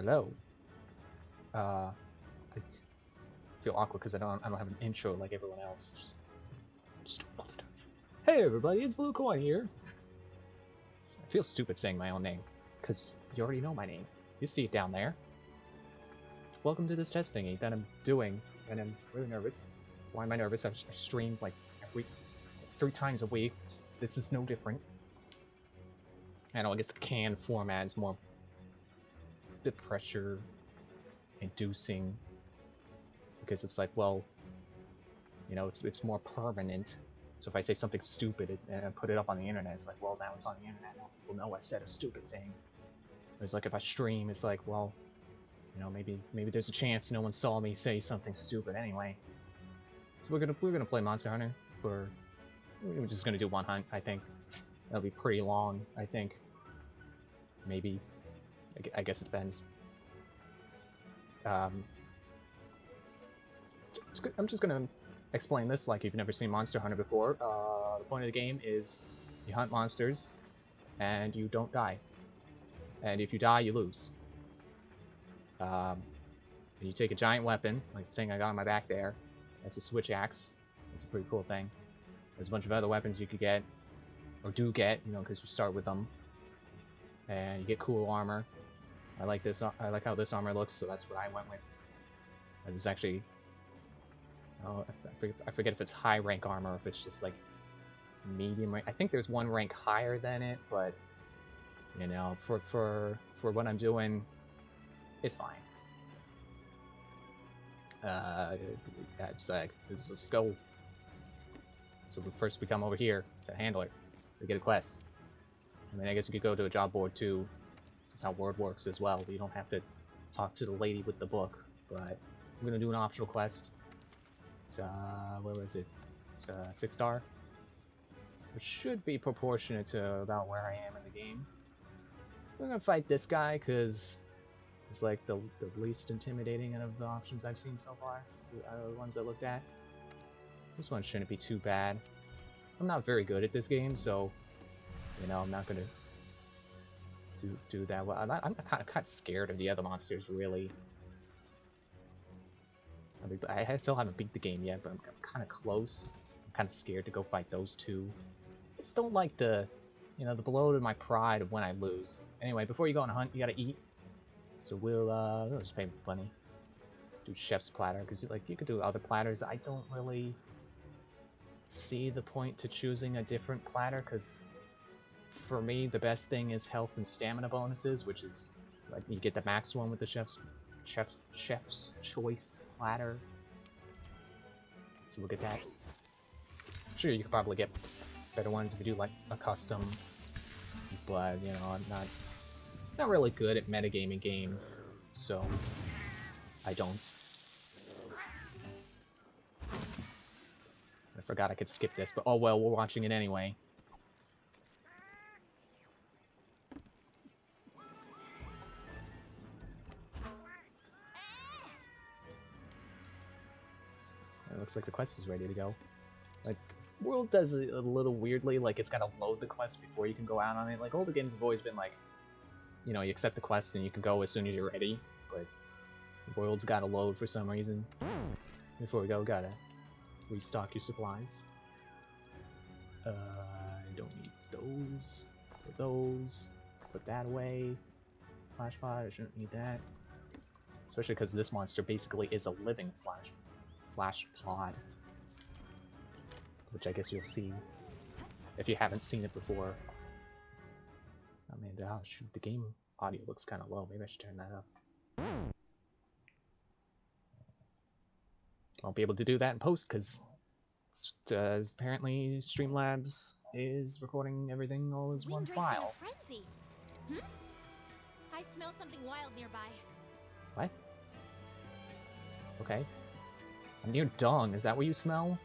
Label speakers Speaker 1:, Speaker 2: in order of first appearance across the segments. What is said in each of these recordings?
Speaker 1: Hello. I feel awkward because I don't have an intro like everyone else. Just do it all the time. Hey everybody, it's Blue Coin here. I feel stupid saying my own name because you already know my name. You see it down there. Welcome to this test thingy that I'm doing, and I'm really nervous. Why am I nervous? I stream like every 3 times a week. This is no different. I know. I guess the canned format is more bit pressure inducing because it's like, well, you know, it's more permanent. So if I say something stupid and I put it up on the internet, it's like, well, now it's on the internet. Now people know I said a stupid thing. It's like if I stream, it's like, well, you know, maybe there's a chance no one saw me say something stupid anyway. So we're gonna play Monster Hunter for. We're just gonna do one hunt. I think that'll be pretty long. I think. Maybe. I guess it depends. I'm just gonna explain this like you've never seen Monster Hunter before. The point of the game is you hunt monsters and you don't die. And if you die, you lose. And you take a giant weapon, like the thing I got on my back there. That's a switch axe. That's a pretty cool thing. There's a bunch of other weapons you could get, or do get, you know, because you start with them. And you get cool armor. I like this. I like how this armor looks, so that's what I went with. This is actually. Oh, I forget if it's high rank armor or if it's just like medium rank. I think there's one rank higher than it, but you know, for what I'm doing, it's fine. This is a skull. So first we come over here to handle it. We get a quest. I mean, I guess you could go to a job board too. This is how Word works as well. You don't have to talk to the lady with the book. But we're gonna do an optional quest. It's where was it? It's 6-star. It should be proportionate to about where I am in the game. We're gonna fight this guy because it's like the least intimidating of the options I've seen so far. The ones I looked at. This one shouldn't be too bad. I'm not very good at this game, so you know I'm not gonna do that well. I'm kind of scared of the other monsters, really. I still haven't beat the game yet, but I'm kind of close. I'm kind of scared to go fight those two. I just don't like the, you know, the blow to my pride of when I lose. Anyway, before you go on a hunt, you gotta eat. So we'll just pay money. Do chef's platter, because like you could do other platters. I don't really see the point to choosing a different platter, because for me the best thing is health and stamina bonuses, which is like you get the max one with the chef's choice platter. So we'll get that. Sure, you could probably get better ones if you do like a custom, but you know I'm not really good at metagaming games, so I don't. I forgot I could skip this, but oh well, we're watching it anyway. It looks like the quest is ready to go. Like, World does it a little weirdly, like it's gotta load the quest before you can go out on it. Like, older games have always been like, you know, you accept the quest and you can go as soon as you're ready, but World's gotta load for some reason. Before we go, gotta restock your supplies. I don't need those. Put those. Put that away. Flash pod, I shouldn't need that. Especially because this monster basically is a living flash pod. Which I guess you'll see if you haven't seen it before. Oh man, oh shoot, the game audio looks kind of low. Maybe I should turn that up. Won't be able to do that in post because apparently Streamlabs is recording everything all as one file.
Speaker 2: Frenzy. Hmm? I smell something wild nearby.
Speaker 1: What? Okay. I'm near dung. Is that what you smell?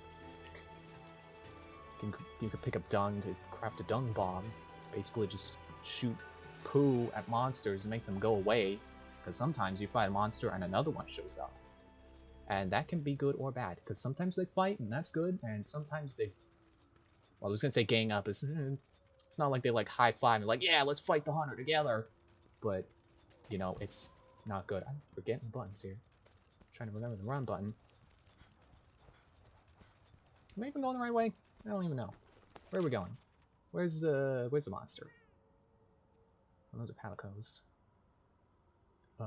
Speaker 1: You could pick up dung to craft a dung bombs. Basically just shoot poo at monsters and make them go away. Because sometimes you fight a monster and another one shows up. And that can be good or bad. Because sometimes they fight and that's good. And sometimes they... Well, I was going to say gang up. It's not like they like high five and like, yeah, let's fight the hunter together. But, you know, it's not good. I'm forgetting the buttons here. I'm trying to remember the run button. Am I even going the right way? I don't even know. Where are we going? Where's the monster? Oh, those are palicos. I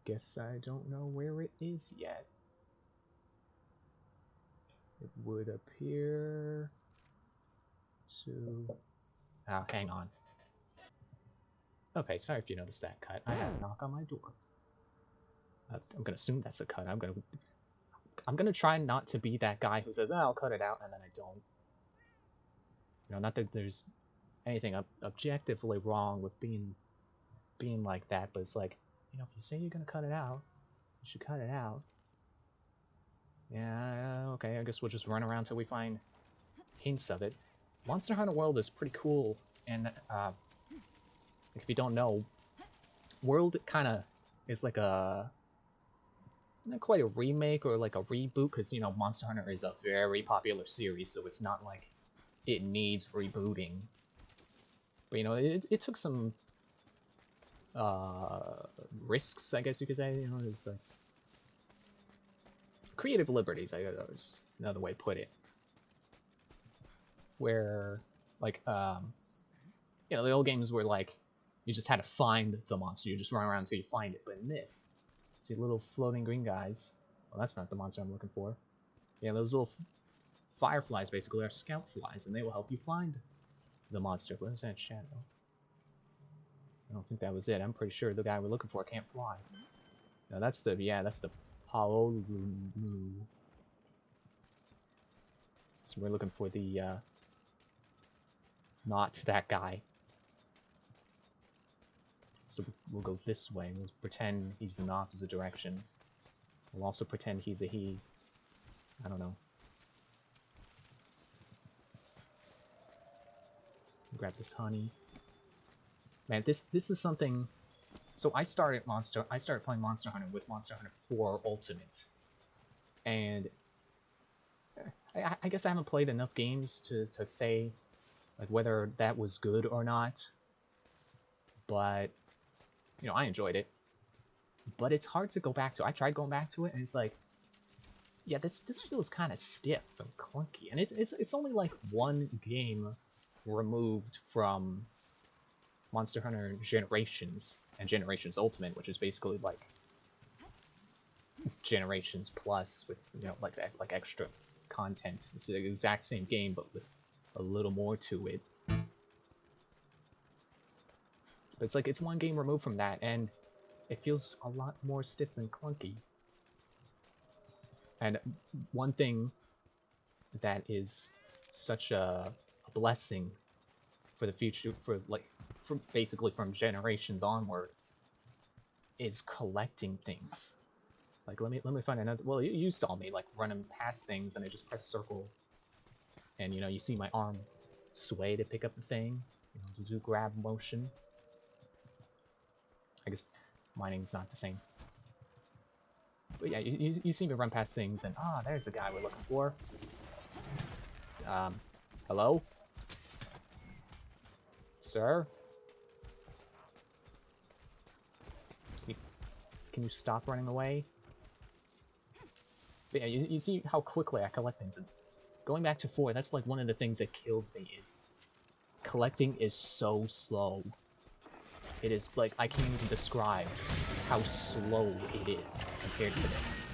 Speaker 1: guess I don't know where it is yet. It would appear to... Ah, hang on. Okay, sorry if you noticed that cut. I had a knock on my door. I'm gonna assume that's a cut. I'm gonna try not to be that guy who says, "Oh, I'll cut it out," and then I don't. You know, not that there's anything objectively wrong with being like that, but it's like, you know, if you say you're gonna cut it out, you should cut it out. Yeah, okay, I guess we'll just run around till we find hints of it. Monster Hunter World is pretty cool, and if you don't know, World kind of is like a, not quite a remake or like a reboot, because, you know, Monster Hunter is a very popular series, so it's not like it needs rebooting. But, you know, it took some risks, I guess you could say. You know, it's like creative liberties, I guess is another way to put it. Where, like, you know, the old games were like, you just had to find the monster. You just run around until you find it. But in this, see little floating green guys. Well, that's not the monster I'm looking for. Yeah, those little fireflies basically are scout flies, and they will help you find the monster. What is that shadow? I don't think that was it. I'm pretty sure the guy we're looking for can't fly. No, that's the, yeah, that's the Paolo. So we're looking for the, not that guy. So we'll go this way. We'll pretend he's in the opposite direction. We'll also pretend he's a he. I don't know. Grab this honey. Man, this is something. So I started playing Monster Hunter with Monster Hunter 4 Ultimate, and I guess I haven't played enough games to say like whether that was good or not. But you know, I enjoyed it. But it's hard to go back to. I tried going back to it, and it's like, yeah, this feels kind of stiff and clunky, and it's only like one game removed from Monster Hunter Generations and Generations Ultimate, which is basically like Generations Plus with, you know, like extra content. It's the exact same game, but with a little more to it. But it's like it's one game removed from that, and it feels a lot more stiff and clunky. And one thing that is such a blessing for the future, for basically from Generations onward, is collecting things. Like, let me find another. Well, you saw me like running past things, and I just press circle, and you know, you see my arm sway to pick up the thing. You know, just do grab motion. I guess mining's not the same. But yeah, you see me run past things, and there's the guy we're looking for. Hello? Sir? Can you stop running away? But yeah, you see how quickly I collect things. And going back to 4, that's like one of the things that kills me, is collecting is so slow. It is like, I can't even describe how slow it is compared to this.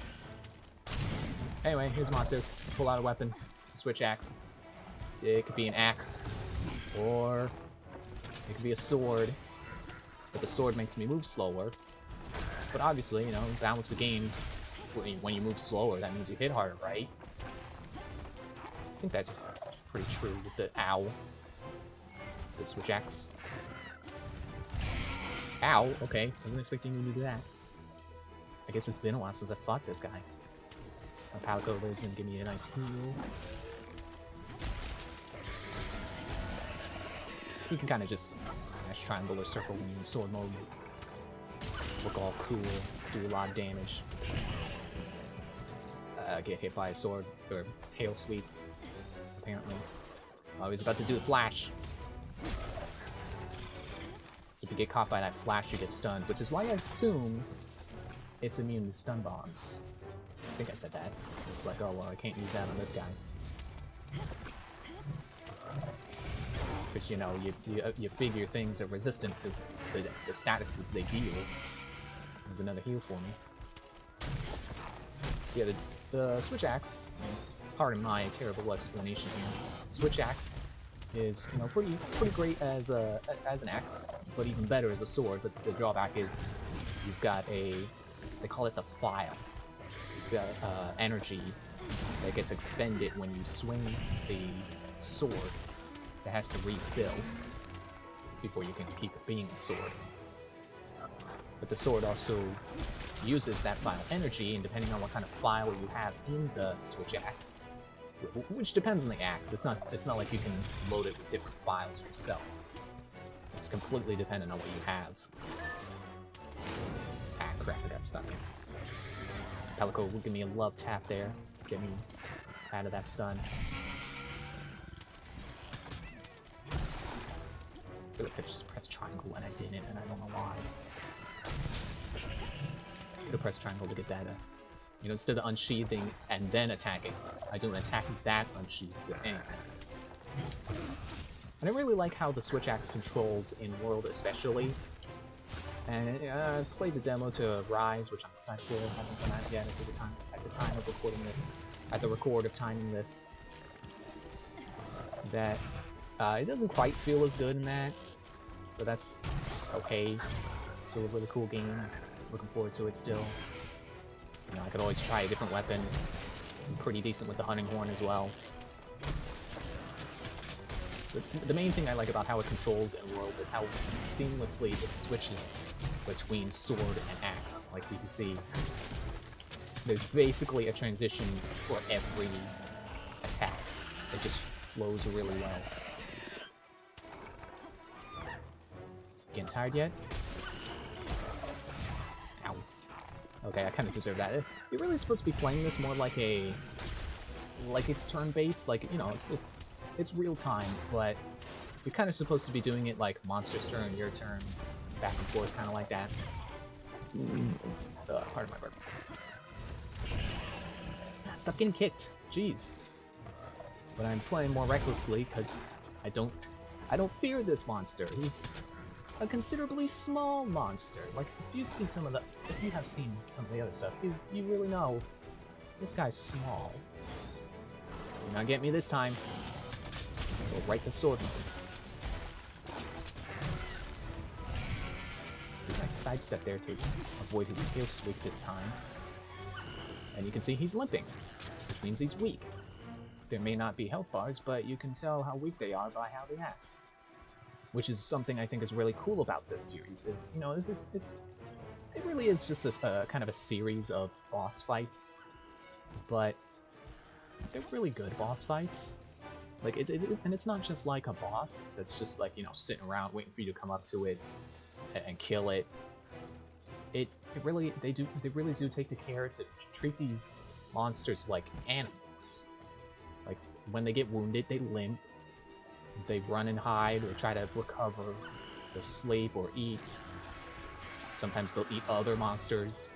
Speaker 1: Anyway, here's a monster. Pull out a weapon. It's a switch axe. It could be an axe, or it could be a sword, but the sword makes me move slower. But obviously, you know, balance the games. When you move slower, that means you hit harder, right? I think that's pretty true with the owl. The switch axe. Ow, okay. Wasn't expecting you to do that. I guess it's been a while since I fought this guy. My Palico there is going to give me a nice heal. So you can kind of just mash triangle or circle when you're in sword mode. Look all cool, do a lot of damage. Get hit by a sword, or tail sweep, apparently. Oh, he's about to do the flash. So if you get caught by that flash, you get stunned, which is why I assume it's immune to stun bombs. I think I said that. It's like, oh well, I can't use that on this guy. But you know, you figure things are resistant to the statuses they deal. There's another heal for me. So yeah, the Switch Axe, pardon my terrible explanation here, Switch Axe is, you know, pretty great as an axe, but even better as a sword. But the drawback is you've got they call it the file. You've got energy that gets expended when you swing the sword that has to refill before you can keep it being a sword. But the sword also uses that file energy, and depending on what kind of file you have in the Switch Axe, which depends on the axe. It's not like you can load it with different files yourself. It's completely dependent on what you have. Ah, crap, I got stuck. Pelico will give me a love tap there. Get me out of that stun. I feel like I just pressed triangle and I didn't, and I don't know why. I could have pressed triangle to get that, you know, instead of unsheathing and then attacking, I do an attack that unsheathes, so anyway. And I really like how the Switch Axe controls in World especially. And I played the demo to Rise, which I'm excited for. It hasn't come out yet at the time of recording this, at the record of timing this. That it doesn't quite feel as good in that, but it's okay. Still a really cool game. Looking forward to it still. You know, I could always try a different weapon. I'm pretty decent with the hunting horn as well. The main thing I like about how it controls in World is how seamlessly it switches between sword and axe. Like you can see, there's basically a transition for every attack. It just flows really well. Getting tired yet? Ow. Okay, I kind of deserve that. You're really supposed to be playing this more like it's turn-based. Like, you know, it's real time, but you're kind of supposed to be doing it like monster's turn, your turn, back and forth, kind of like that. Pardon my burp. Stop getting kicked. Jeez. But I'm playing more recklessly because I don't fear this monster. He's a considerably small monster. Like, if you have seen some of the other stuff, you really know this guy's small. You're not getting me this time. Go right to sword mode. Do nice sidestep there to avoid his tail sweep this time. And you can see he's limping, which means he's weak. There may not be health bars, but you can tell how weak they are by how they act. Which is something I think is really cool about this series. Is, you know, it really is just a kind of a series of boss fights, but they're really good boss fights. Like and it's not just like a boss that's just like, you know, sitting around waiting for you to come up to it and kill it. They really do take the care to treat these monsters like animals. Like, when they get wounded, they limp, they run and hide or try to recover, they'll sleep or eat. Sometimes they'll eat other monsters.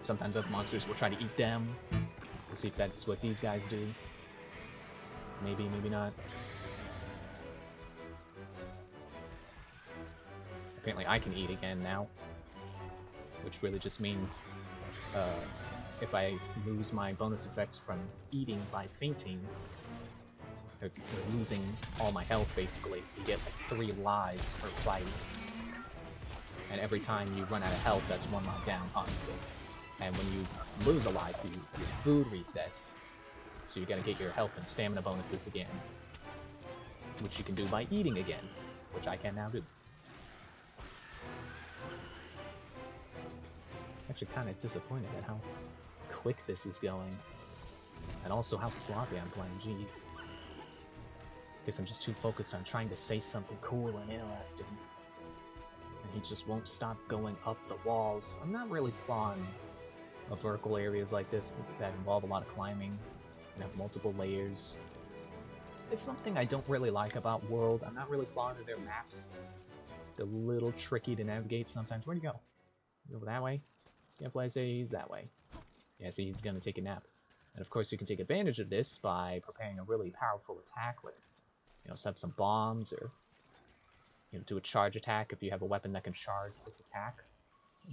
Speaker 1: Sometimes other monsters will try to eat them. We'll see if that's what these guys do. Maybe, maybe not. Apparently I can eat again now. Which really just means if I lose my bonus effects from eating by fainting, or losing all my health basically, you get like 3 lives per fight. And every time you run out of health, that's 1 life down, obviously. And when you lose a life, your food resets. So you gotta get your health and stamina bonuses again. Which you can do by eating again, which I can now do. Actually kind of disappointed at how quick this is going. And also how sloppy I'm playing, jeez. Guess I'm just too focused on trying to say something cool and interesting. And he just won't stop going up the walls. I'm not really fond of vertical areas like this that involve a lot of climbing and have multiple layers. It's something I don't really like about World. I'm not really fond of their maps. They're a little tricky to navigate sometimes. Where'd he go? Over that way? Scamfly says he's that way. Yeah, see, he's gonna take a nap. And of course, you can take advantage of this by preparing a really powerful attack, like, you know, set some bombs, or, you know, do a charge attack if you have a weapon that can charge its attack.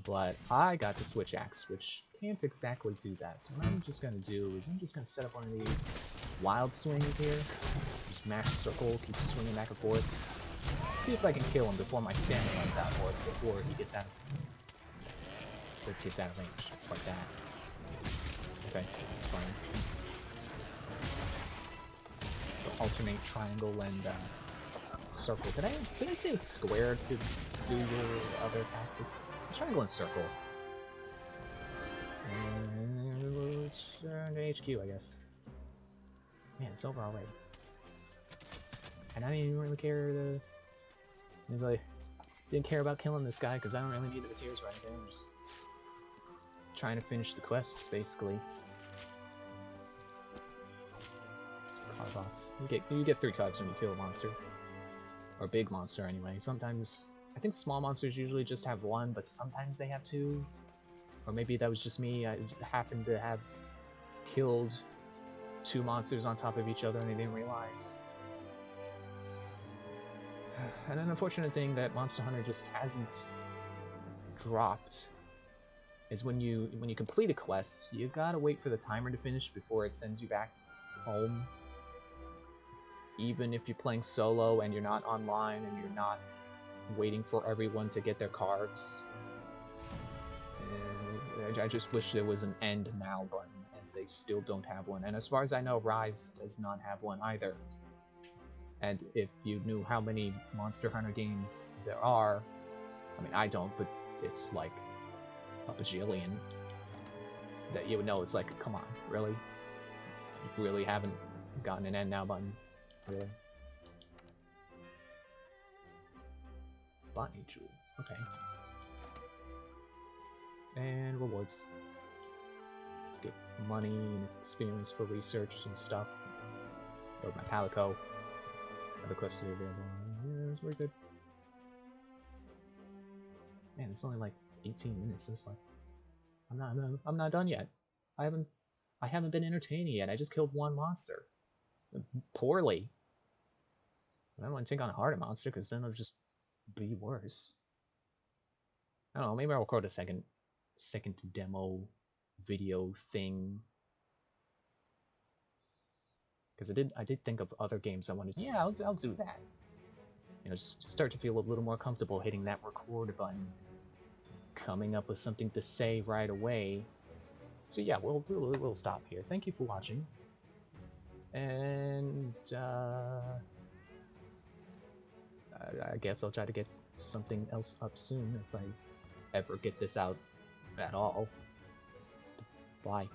Speaker 1: But I got the switch axe, which can't exactly do that. So what I'm just gonna do is I'm just gonna set up one of these wild swings here. Just mash circle, keep swinging back and forth. See if I can kill him before my stamina runs out, or before he gets out of range, like that. Okay, that's fine. So alternate triangle and circle. Did I say it's square to do your other attacks? It's triangle and circle. And let's turn to HQ, I guess. Man, it's over already. And I didn't even really care to... He's like, didn't care about killing this guy because I don't really need the materials right now. I'm just trying to finish the quests, basically. Carve off. You get 3 cards when you kill a monster. Or a big monster, anyway. Sometimes... I think small monsters usually just have 1, but sometimes they have 2. Or maybe that was just me. I happened to have killed 2 monsters on top of each other and I didn't realize. And an unfortunate thing that Monster Hunter just hasn't dropped is when you complete a quest, you gotta wait for the timer to finish before it sends you back home. Even if you're playing solo and you're not online and you're not waiting for everyone to get their cards. And I just wish there was an end now button, and they still don't have one. And as far as I know, Rise does not have one either. And if you knew how many Monster Hunter games there are, I mean, I don't, but it's like a bajillion, that you would know. It's like, come on, really? You really haven't gotten an end now button? Really? Botany Jewel, okay. And rewards. Let's get money and experience for research and stuff. Load my Palico. Other quests are available. Yeah, that's very good. Man, it's only like 18 minutes this way. I'm not done yet. I haven't been entertaining yet. I just killed 1 monster. Poorly. I don't want to take on a harder monster because then it'll just be worse. I don't know, maybe I'll record a second demo video thing. Because I did think of other games I wanted. Yeah, I'll do that. You know, just start to feel a little more comfortable hitting that record button, coming up with something to say right away. So yeah, we'll stop here. Thank you for watching, and I guess I'll try to get something else up soon if I ever get this out at all. Bye.